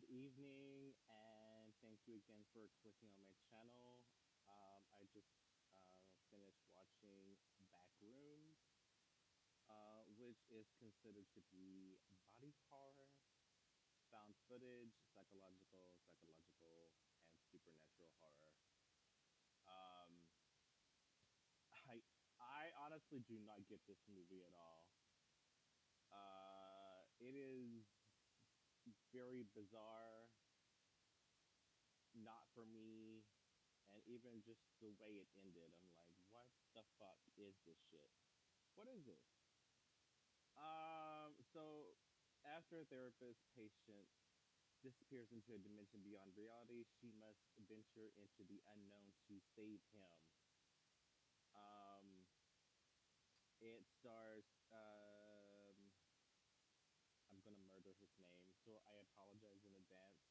Good evening, and thank you again for clicking on my channel. I just finished watching Backrooms, which is considered to be body horror, found footage, psychological, and supernatural horror. Um, I I honestly do not get this movie at all. It is very bizarre, not for me, and even just the way it ended, I'm like, what the fuck is this shit? What is this? So after a therapist patient disappears into a dimension beyond reality, she must venture into the unknown to save him. Um, it stars. I'm gonna murder his name, so I apologize in advance.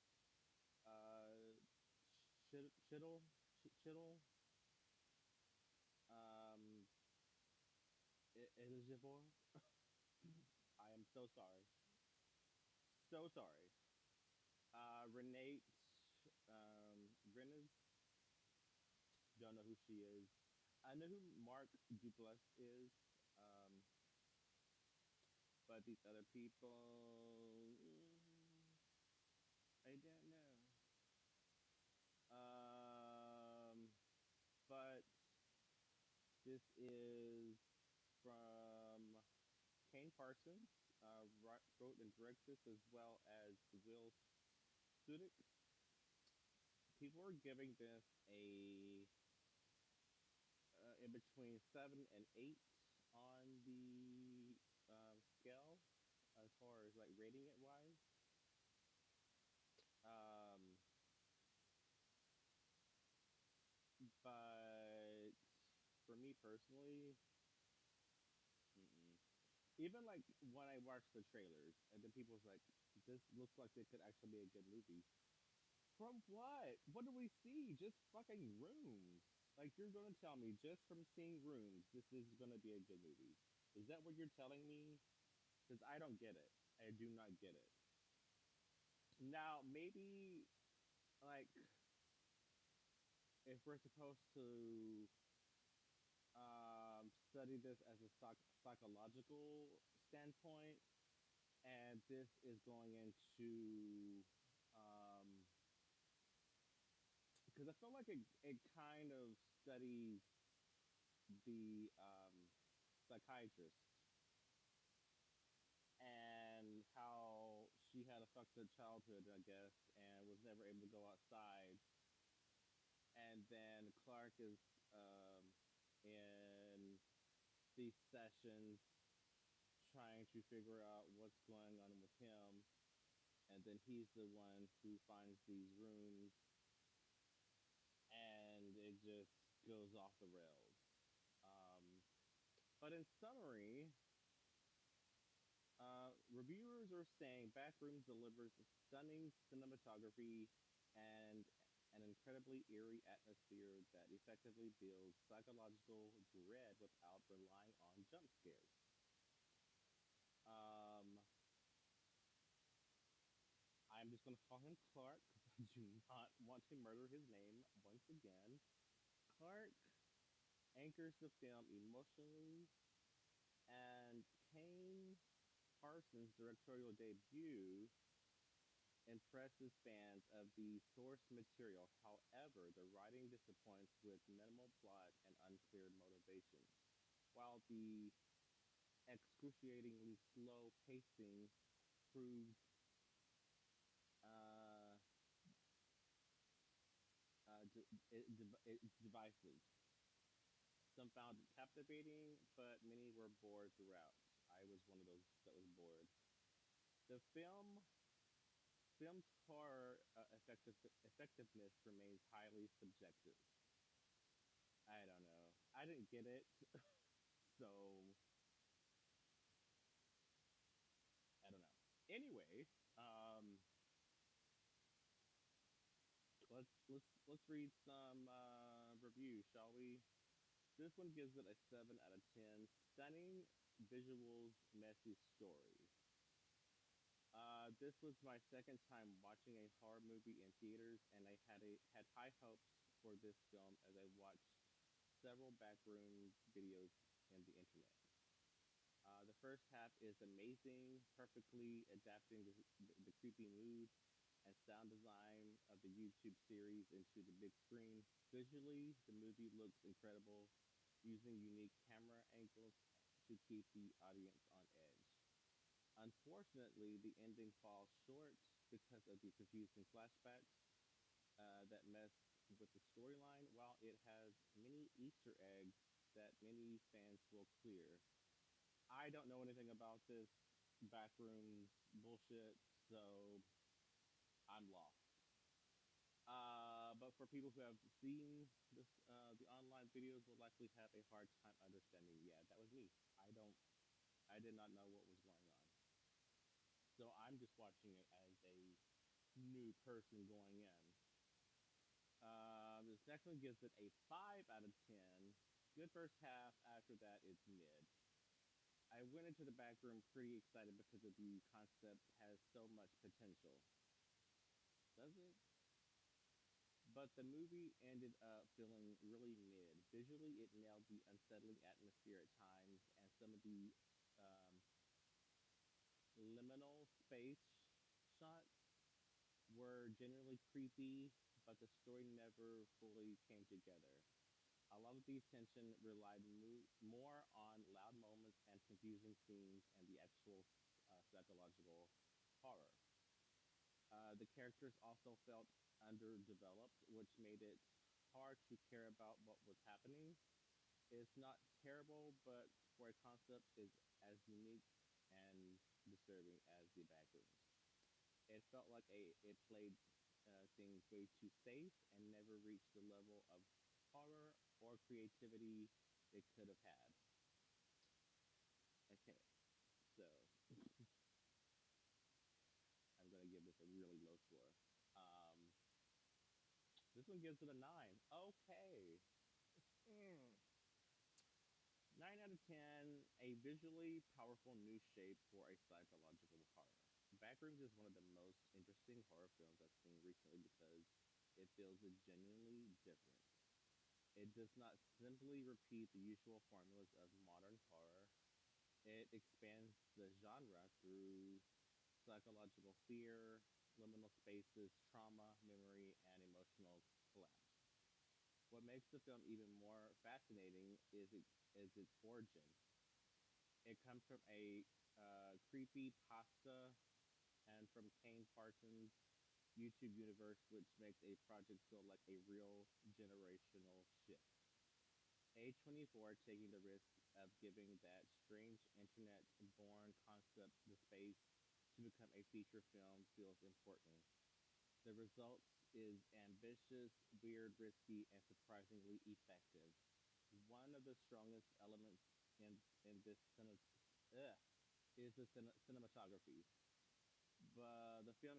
Uh, Chittle, Chittle. Um, Elijibor. I am so sorry. So sorry. Renate Rennes, don't know who she is. I know who Mark Duplass is, um, but these other people, I don't know. But this is from Kane Parsons, wrote and directed this, as well as Will Sudik. People are giving this a in between 7 and 8 on the scale as far as like rating it wise. Um, but for me personally, mm-mm. Even like when I watched the trailers and then people was like, "This looks like it could actually be a good movie." From what? What do we see? Just fucking rooms. Like you're gonna tell me just from seeing rooms, this is gonna be a good movie? Is that what you're telling me? Because I don't get it. I do not get it. Now, maybe like if we're supposed to study this as a psychological standpoint, and this is going into because I feel like it kind of studies the psychiatrist and how she had a fucked up childhood, I guess, and was never able to go outside. And then Clark is um, in these sessions trying to figure out what's going on with him. And then he's the one who finds these rooms, and it just goes off the rails. Um, but in summary, reviewers are saying Backrooms delivers stunning cinematography and an incredibly eerie atmosphere that effectively builds psychological dread without relying on jump scares. Um, I'm just going to call him Clark because I do not want to murder his name once again. Clark anchors the film emotionally, and Kane Parsons' directorial debut impresses fans of the source material. However, the writing disappoints with minimal plot and unclear motivation, while the excruciatingly slow pacing proves uh, it's divisive. Some found it captivating, but many were bored throughout. I was one of those that was bored. The film's horror effectiveness remains highly subjective. I don't know. I didn't get it, so I don't know. Anyway, um, let's read some reviews, shall we? This one gives it a 7 out of 10. Stunning visuals, messy story. This was my second time watching a horror movie in theaters, and I had high hopes for this film as I watched several backrooms videos in the internet. The first half is amazing, perfectly adapting the creepy mood and sound design of the YouTube series into the big screen. Visually, the movie looks incredible, using unique camera angles to keep the audience on edge. Unfortunately, the ending falls short because of the confusing flashbacks that mess with the storyline, while it has many Easter eggs that many fans will clear. I don't know anything about this backrooms bullshit, so I'm lost. But for people who have seen the online videos will likely have a hard time understanding. Yeah, that was me. I did not know what was going on. So I'm just watching it as a new person going in. This next one gives it a 5 out of 10. Good first half. After that, it's mid. I went into the back room pretty excited because of the concept has so much potential. Does it? But the movie ended up feeling really mid. Visually, it nailed the unsettling atmosphere at times, and some of the um, liminal space shots were genuinely creepy, but the story never fully came together. A lot of the tension relied more on loud moments and confusing scenes and the actual psychological horror. The characters also felt underdeveloped, which made it hard to care about what was happening. It's not terrible, but for a concept is as unique and disturbing as the backrooms. It felt like it played things way too safe and never reached the level of horror or creativity it could have had. Okay, so I'm gonna give this a really low score. Um, this one gives it a 9. Okay. Mm. 9 out of 10, a visually powerful new shape for a psychological horror. Backrooms is one of the most interesting horror films I've seen recently because it feels genuinely different. It does not simply repeat the usual formulas of modern horror, it expands the genre through psychological fear, liminal spaces, trauma, memory, and emotional collapse. What makes the film even more fascinating is its origin. It comes from a creepy pasta and from Kane Parsons' YouTube universe, which makes a project feel like a real generational shift. A24 taking the risk of giving that strange internet born concept the space to become a feature film feels important. The result is ambitious, weird, risky, and surprisingly effective. One of the strongest elements in this is the cinematography. But the film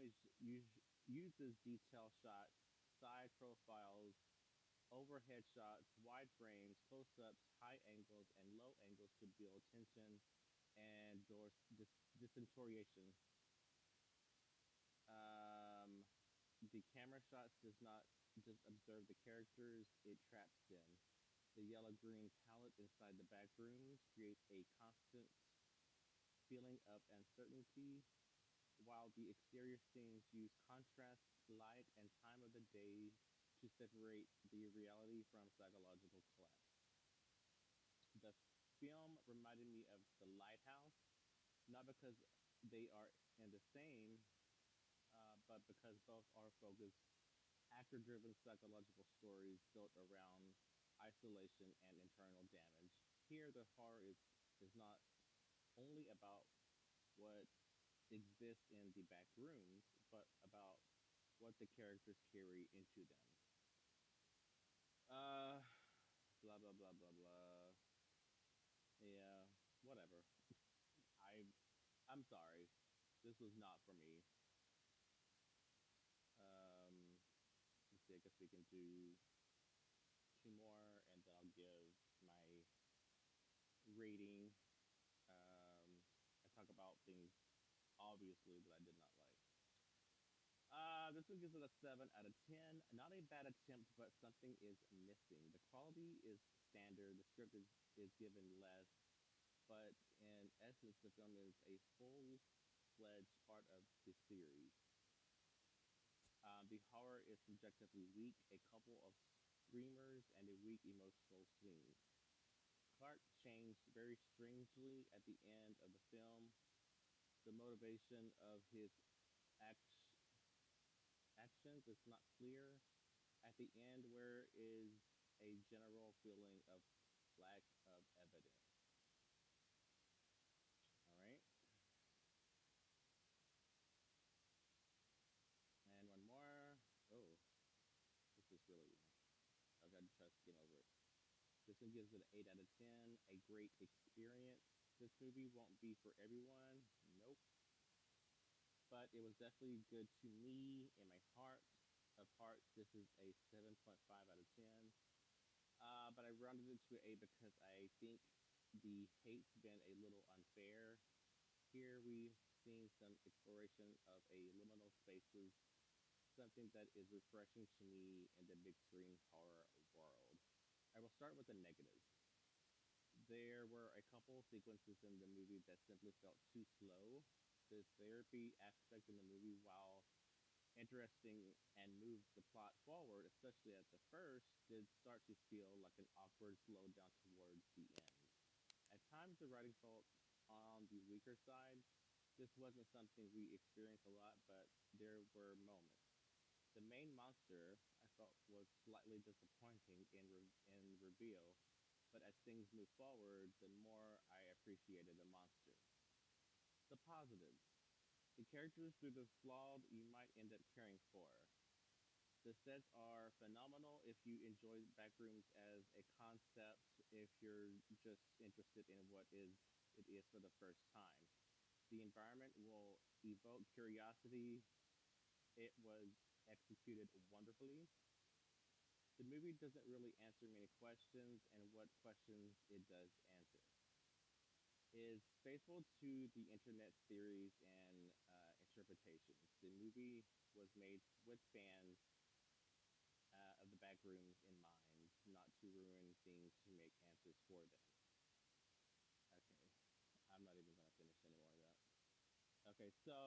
uses detail shots, side profiles, overhead shots, wide frames, close ups, high angles, and low angles to build tension and disorientation. Um, the camera shots does not just observe the characters, it traps them. The yellow green palette inside the back rooms creates a constant feeling of uncertainty, while the exterior scenes use contrast, light, and time of the day to separate the reality from psychological collapse. The film reminded me of The Lighthouse, not because they are in the same, but because both are focused, actor driven psychological stories built around isolation and internal damage. Here, the horror is not only about what exists in the back rooms, but about what the characters carry into them. Uh, blah blah blah blah blah. Yeah, whatever. I I'm sorry. This was not for me. Um, let's see. I guess we can do two more, and then I'll give my rating and talk about things obviously that I did not like. This one gives it a 7 out of 10. Not a bad attempt, but something is missing. The quality is standard, the script is given less, but in essence, the film is a full fledged part of the series. The horror is subjectively weak, a couple of screamers, and a weak emotional swing. Clark changed very strangely at the end of the film. The motivation of his act- actions is not clear. At the end, where is a general feeling of lack of evidence? All right, and one more. Oh, this is really long. I've got to try to skim over it. This one gives it an 8 out of 10. A great experience. This movie won't be for everyone. Nope. But it was definitely good to me in my heart of hearts. This is a 7.5 out of 10. But I rounded it to A because I think the hate's been a little unfair. Here we've seen some exploration of a liminal spaces, something that is refreshing to me in the big screen horror world. I will start with the negatives. There were a couple sequences in the movie that simply felt too slow. The therapy aspect in the movie, while interesting and moved the plot forward, especially at the first, did start to feel like an awkward slowdown towards the end. At times, the writing felt on the weaker side. This wasn't something we experienced a lot, but there were moments. The main monster I felt was slightly disappointing in reveal, but as things moved forward, the more I appreciated the monster. The positives. The characters, through the flawed, you might end up caring for. The sets are phenomenal if you enjoy backrooms as a concept, if you're just interested in what is it is for the first time. The environment will evoke curiosity. It was executed wonderfully. The movie doesn't really answer many questions, and what questions it does answer is faithful to the internet's theories and interpretations. The movie was made with fans of the back rooms in mind, not to ruin things, to make answers for them. Okay, I'm not even going to finish any more of that. Okay, so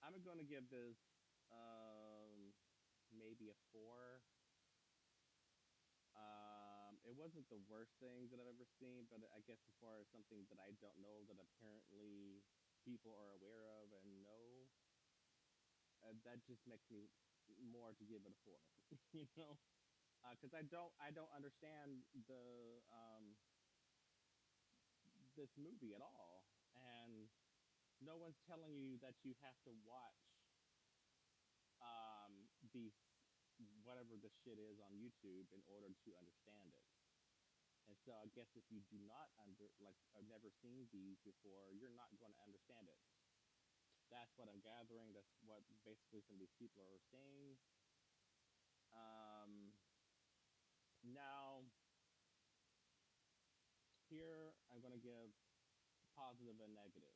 I'm going to give this maybe a 4. It wasn't the worst thing that I've ever seen, but I guess as far as something that I don't know that apparently people are aware of and know, that just makes me more to give it a 4. you know, because I don't understand this movie at all, and no one's telling you that you have to watch these whatever the shit is on YouTube in order to understand it. And so I guess if you do not like have never seen these before, you're not going to understand it. That's what I'm gathering. That's what basically some of these people are saying. Um, Now here I'm going to give positive and negative.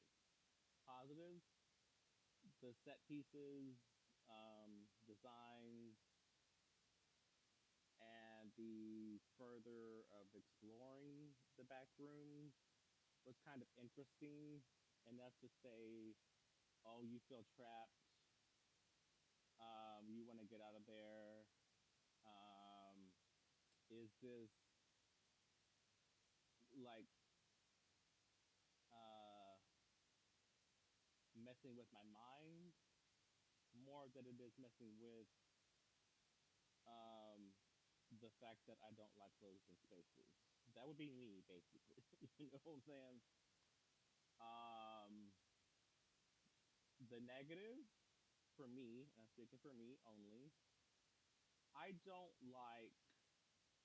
Positives: the set pieces, designs, and the further of exploring the back rooms was kind of interesting enough to say, oh, you feel trapped, you want to get out of there. Um, is this like uh, messing with my mind more than it is messing with um, the fact that I don't like closed in spaces? That would be me, basically. you know what I'm saying? Um, the negative for me, and I'm speaking for me only, I don't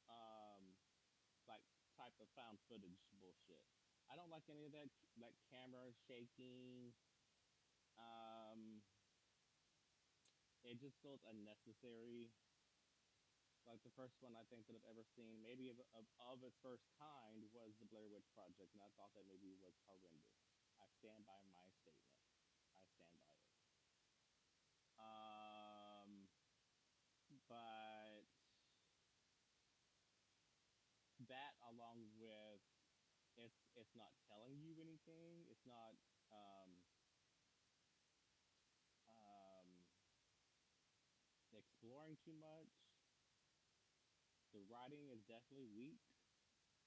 um, like type of found footage bullshit. I don't like any of that, like camera shaking. Um, it just feels unnecessary. Like the first one I think that I've ever seen, maybe of its first kind, was the Blair Witch Project, and I thought that movie was horrendous. I stand by my statement. I stand by it. it's not telling you anything. It's not um, um, exploring too much. The writing is definitely weak.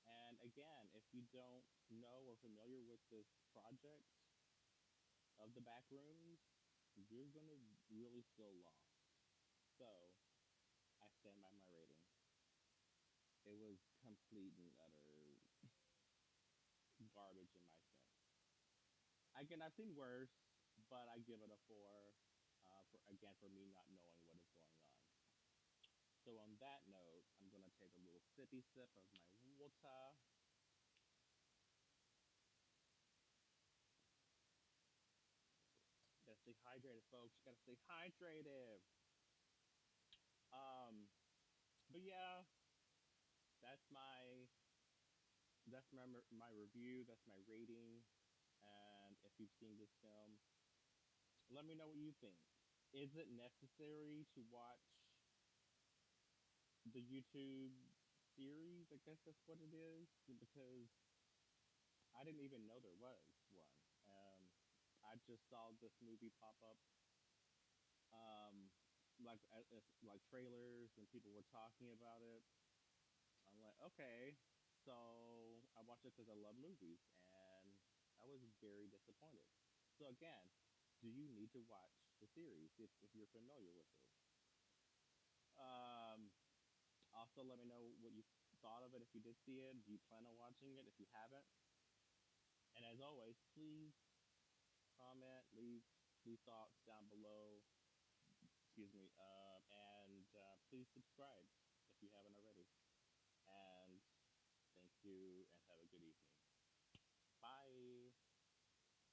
And again, if you don't know or familiar with this project of the back rooms, you're gonna really feel lost. So I stand by my rating. It was complete and utter garbage in my sense. Again, I've seen worse, but I give it a four. For again, for me not knowing what is going on. So on that note, I'm gonna take a little sippy sip of my water. Gotta stay hydrated, folks. You gotta stay hydrated. Um, but yeah, that's my my review. That's my rating. And if you've seen this film, let me know what you think. Is it necessary to watch the YouTube series? I guess that's what it is because I didn't even know there was one. I just saw this movie pop up, um, as like trailers and people were talking about it. I'm like, okay, so I watched it because I love movies, and I was very disappointed. So again, do you need to watch the series if you're familiar with it? Um, Also, let me know what you thought of it if you did see it. Do you plan on watching it if you haven't? And as always, please comment, leave thoughts down below. Excuse me, and please subscribe.